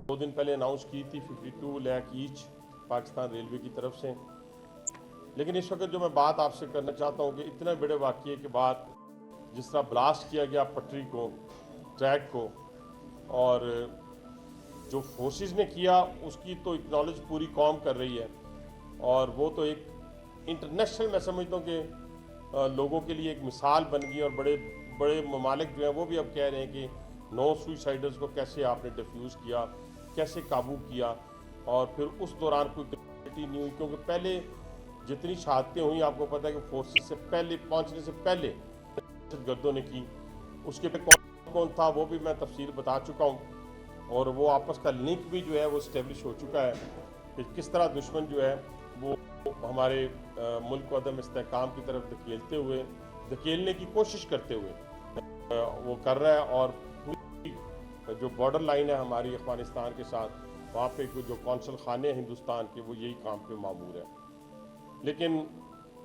2 दिन पहले अनाउंस की थी 52 लाख ईच पाकिस्तान रेलवे की तरफ से। लेकिन इस वक्त जो मैं बात आपसे करना चाहता हूँ कि इतने बड़े वाक़ये के बाद जिस तरह ब्लास्ट किया गया पटरी को, ट्रैक को, और जो फोर्सेस ने किया उसकी तो एक्नॉलेज पूरी कौम कर रही है, और वो तो एक इंटरनेशनल मैं समझता हूँ कि लोगों के लिए एक मिसाल बन गई। और बड़े बड़े ममालिक जो हैं वो भी अब कह रहे हैं कि 9 सुसाइडर्स को कैसे आपने डिफ्यूज़ किया, कैसे काबू किया, और फिर उस दौरान कोई गलती नहीं हुई, क्योंकि पहले जितनी शहादतें हुई आपको पता है कि फोर्सेस से पहले पहुंचने से पहले दहशतगर्दों ने की। उसके पे कौन कौन था वो भी मैं तफसील बता चुका हूँ, और वो आपस का लिंक भी जो है वो इस्टेब्लिश हो चुका है कि किस तरह दुश्मन जो है वो हमारे मुल्क को अदम इस्तेहकाम की तरफ धकेलने की कोशिश करते हुए वो कर रहा है। और पूरी जो बॉर्डर लाइन है हमारी अफगानिस्तान के साथ, वहाँ पे जो कौंसल खाने हैं हिंदुस्तान के, वो यही काम पे मामूर है। लेकिन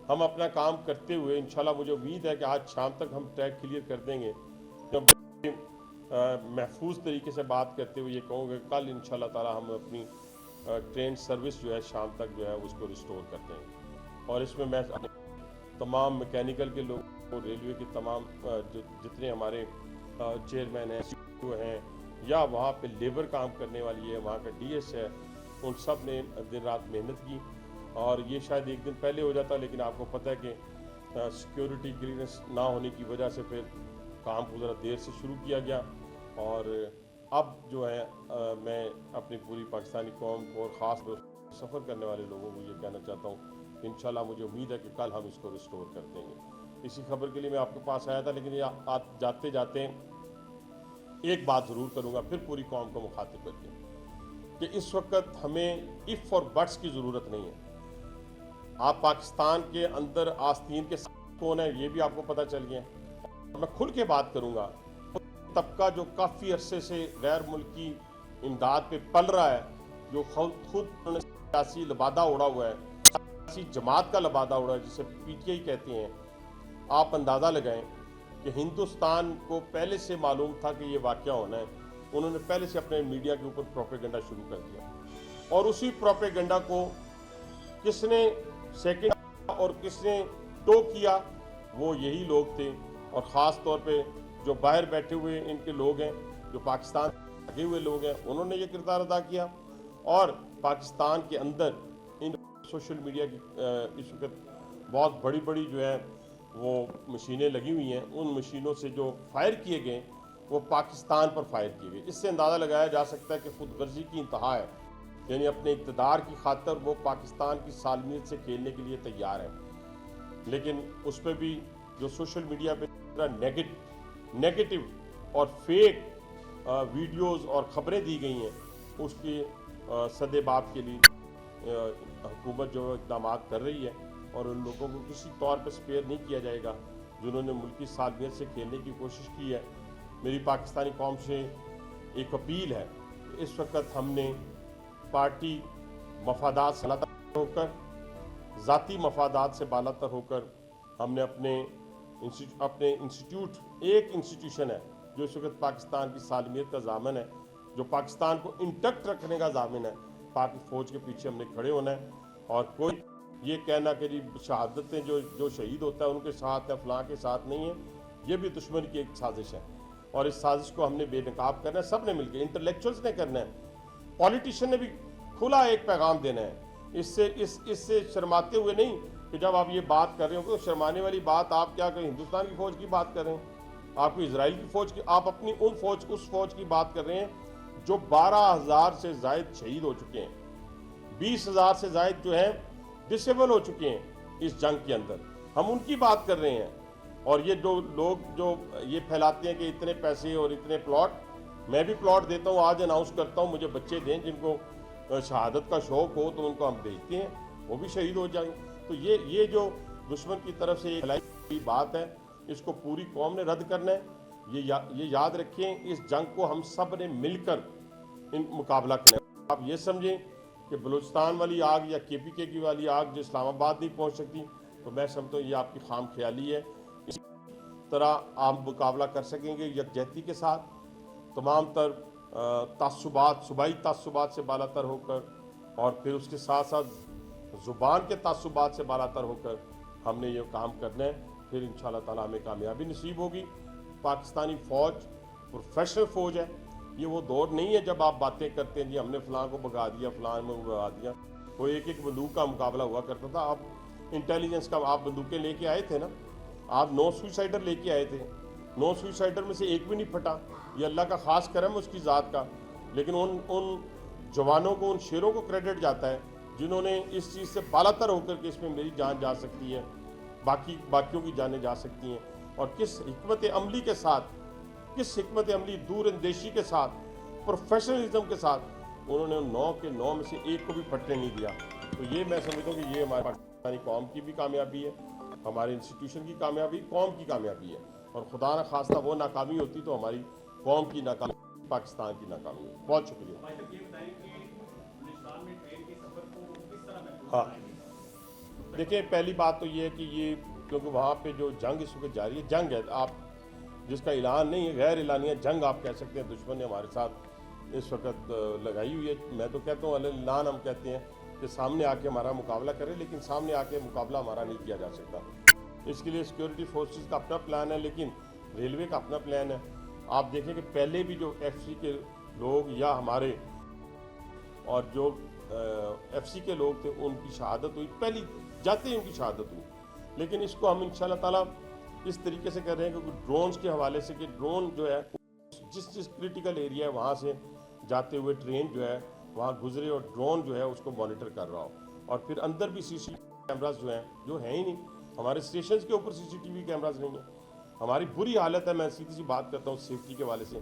हम अपना काम करते हुए इंशाल्लाह मुझे उम्मीद है कि आज शाम तक हम ट्रैक क्लियर कर देंगे। महफूज तरीके से बात करते हुए ये कहूँगा कल इंशाल्लाह ताला हम अपनी ट्रेन सर्विस जो है शाम तक जो है उसको रिस्टोर कर देंगे। और इसमें मैं तमाम मैकेनिकल के लोग, रेलवे के तमाम जितने हमारे चेयरमैन हैं या वहाँ पे लेबर काम करने वाली है, वहाँ का डीएस है, उन सब ने दिन रात मेहनत की। और ये शायद एक दिन पहले हो जाता, लेकिन आपको पता है कि सिक्योरिटी क्लियरेंस ना होने की वजह से फिर काम को ज़रा देर से शुरू किया गया। और अब जो है मैं अपनी पूरी पाकिस्तानी कौम को और ख़ास सफ़र करने वाले लोगों को ये कहना चाहता हूँ कि इंशाल्लाह मुझे उम्मीद है कि कल हम इसको रिस्टोर कर देंगे। इसी खबर के लिए मैं आपके पास आया था, लेकिन ये जाते जाते एक बात ज़रूर करूँगा फिर पूरी कौम को मुखातिब करके कि इस वक्त हमें इफ़ और बट्स की ज़रूरत नहीं है। आप पाकिस्तान के अंदर आस्तीन के कौन है ये भी आपको पता चल गया। मैं खुल के बात करूँगा, तबका जो काफ़ी अरसे से गैर मुल्की इमदाद पे पल रहा है, जो खुद सियासी लबादा उड़ा हुआ है, सियासी जमात का लबादा उड़ा है जिसे पीटीआई कहते हैं। आप अंदाज़ा लगाएं कि हिंदुस्तान को पहले से मालूम था कि ये वाक़या होना है। उन्होंने पहले से अपने मीडिया के ऊपर प्रोपेगेंडा शुरू कर दिया, और उसी प्रोपेगेंडा को किसने सेकंड और किसने टो किया, वो यही लोग थे। और ख़ास तौर पे जो बाहर बैठे हुए इनके लोग हैं, जो पाकिस्तान लगे हुए लोग हैं, उन्होंने ये किरदार अदा किया। और पाकिस्तान के अंदर इन सोशल मीडिया की इस वक्त बहुत बड़ी बड़ी जो है वो मशीनें लगी हुई हैं। उन मशीनों से जो फायर किए गए वो पाकिस्तान पर फायर किए गए। इससे अंदाज़ा लगाया जा सकता है कि खुदगर्जी की इंतहा है, यानी अपने इक़्तिदार की खातर वो पाकिस्तान की सालमियत से खेलने के लिए तैयार है। लेकिन उस पर भी जो सोशल मीडिया पे नेगेटिव और फेक वीडियोस और ख़बरें दी गई हैं, उसके सदेबाप के लिए हुकूमत जो इक़दाम कर रही है, और उन लोगों को किसी तौर पर स्पेयर नहीं किया जाएगा जिन्होंने मुल्की सालमियत से खेलने की कोशिश की है। मेरी पाकिस्तानी कौम से एक अपील है, इस वक्त हमने पार्टी मफादात से बालातर होकर, ज़ाती मफादात से बालातर होकर, हमने अपने इंस्टीट्यूट, एक इंस्टीट्यूशन है जो इस वक्त पाकिस्तान की सालमियत का ज़ामन है, जो पाकिस्तान को इंटैक्ट रखने का ज़ामन है, पाक फ़ौज के पीछे हमने खड़े होना है। और कोई ये कहना कि जी शहादतें जो शहीद होता है उनके साथ है, फलां के साथ नहीं है, ये भी दुश्मन की एक साजिश है। और इस साजिश को हमने बेनकाब करना है, सब ने मिलकर, इंटेलेक्चुअल्स ने करना है, पॉलिटिशियन ने भी खुला एक पैगाम देना है। इससे शर्माते हुए नहीं कि जब आप ये बात कर रहे हो, तो शर्माने वाली बात आप क्या करें, हिंदुस्तान की फ़ौज की बात कर रहे हैं, आप इजराइल की फ़ौज की, आप अपनी उस फ़ौज की बात कर रहे हैं जो 12,000 से ज़ायद शहीद हो चुके हैं, 20,000 से ज़ायद जो हैं डिसेबल हो चुके हैं इस जंग के अंदर, हम उनकी बात कर रहे हैं। और ये जो लोग जो ये फैलाते हैं कि इतने पैसे और इतने प्लॉट, मैं भी प्लॉट देता हूँ, आज अनाउंस करता हूँ, मुझे बच्चे दें जिनको शहादत का शौक़ हो तो उनको हम भेजते हैं, वो भी शहीद हो जाएंगे। तो ये जो दुश्मन की तरफ से फैलाई गई बात है, इसको पूरी कौम ने रद्द करना है। ये याद रखें, इस जंग को हम सब ने मिलकर मुकाबला करना है। आप ये समझें कि बलूचिस्तान वाली आग या KPK की वाली आग जो इस्लामाबाद नहीं पहुंच सकती, तो मैं समझता हूँ ये आपकी खाम ख्याली है। इस तरह आप मुकाबला कर सकेंगे यकजहती के साथ, तमाम तर सूबाई तासुबात से बालातर होकर और फिर उसके साथ साथ ज़ुबान के तासुबात से बालातर होकर हमने ये काम करना है, फिर इंशाअल्लाह ताला हमें कामयाबी नसीब होगी। पाकिस्तानी फ़ौज प्रोफेशनल फ़ौज है, ये वो दौर नहीं है जब आप बातें करते हैं जी हमने फ़लाँ को भगा दिया, फ़लाँ में भगा दिया। वो एक बंदूक का मुकाबला हुआ करता था। आप इंटेलिजेंस का आप बंदूकें लेके आए थे ना, आप 9 सुसाइडर लेके आए थे, 9 सुसाइडर में से एक भी नहीं फटा। ये अल्लाह का ख़ास करम उसकी ज़ात का, लेकिन उन जवानों को, उन शेरों को क्रेडिट जाता है जिन्होंने इस चीज़ से बालातर होकर के इसमें मेरी जान जा सकती है, बाकियों की जानें जा सकती हैं। और किस हिकमत अमली के साथ, किस हिकमत अमली दूरअंदेशी के साथ, प्रोफेशनलिज्म के साथ उन्होंने 9 के 9 में से एक को भी फटने नहीं दिया। तो ये मैं समझता हूँ कि ये हमारे पाकिस्तानी कौम की भी कामयाबी है, हमारे इंस्टीट्यूशन की कामयाबी, कौम की कामयाबी है। और खुदा न खास्ता वो नाकामी होती तो हमारी कौम की नाकामी, पाकिस्तान की नाकामी है। बहुत शुक्रिया। हाँ, देखिए पहली बात तो ये है कि ये क्योंकि वहाँ पे जो जंग इस वक्त जारी है, जंग है आप जिसका ऐलान नहीं है, गैर ऐलानिया जंग आप कह सकते हैं। दुश्मन ने हमारे साथ इस वक्त लगाई हुई है। मैं तो कहता हूँ ऐलान हम कहते हैं कि सामने आके हमारा मुकाबला करें, लेकिन सामने आके मुकाबला हमारा नहीं किया जा सकता। इसके लिए सिक्योरिटी फोर्सेस का अपना प्लान है, लेकिन रेलवे का अपना प्लान है। आप देखें कि पहले भी जो FC के लोग या हमारे और जो FC के लोग थे उनकी शहादत हुई, पहली जाते ही उनकी शहादत हुई। लेकिन इसको हम इंशाअल्लाह ताला इस तरीके से कर रहे हैं क्योंकि ड्रोन्स के हवाले से कि ड्रोन जो है जिस क्रिटिकल एरिया है वहाँ से जाते हुए ट्रेन जो है वहाँ गुजरे और ड्रोन जो है उसको मॉनिटर कर रहा हो। और फिर अंदर भी CCTV कैमराज जो हैं ही नहीं, हमारे स्टेशन के ऊपर CCTV कैमराज नहीं है। हमारी बुरी हालत है, मैं सीधी सी बात करता हूँ सेफ्टी के हवाले से।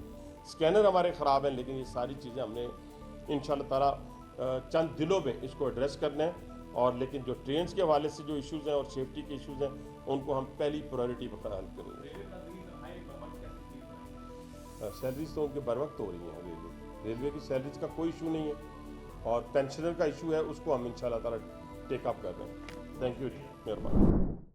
स्कैनर हमारे ख़राब हैं, लेकिन ये सारी चीज़ें हमने इंशाअल्लाह ताला चंद दिनों में इसको एड्रेस करना है। और लेकिन जो ट्रेन के हवाले से जो इश्यूज़ हैं और सेफ्टी के इश्यूज़ हैं उनको हम पहली प्रायोरिटी पर हल करेंगे। सैलरीज तो उनके बर वक्त हो रही हैं। रेलवे की सैलरीज का कोई इशू नहीं है और पेंशनर का इशू है, उसको हम इंशाअल्लाह ताला टेक अप कर रहे हैं। थैंक यू, मेहरबानी।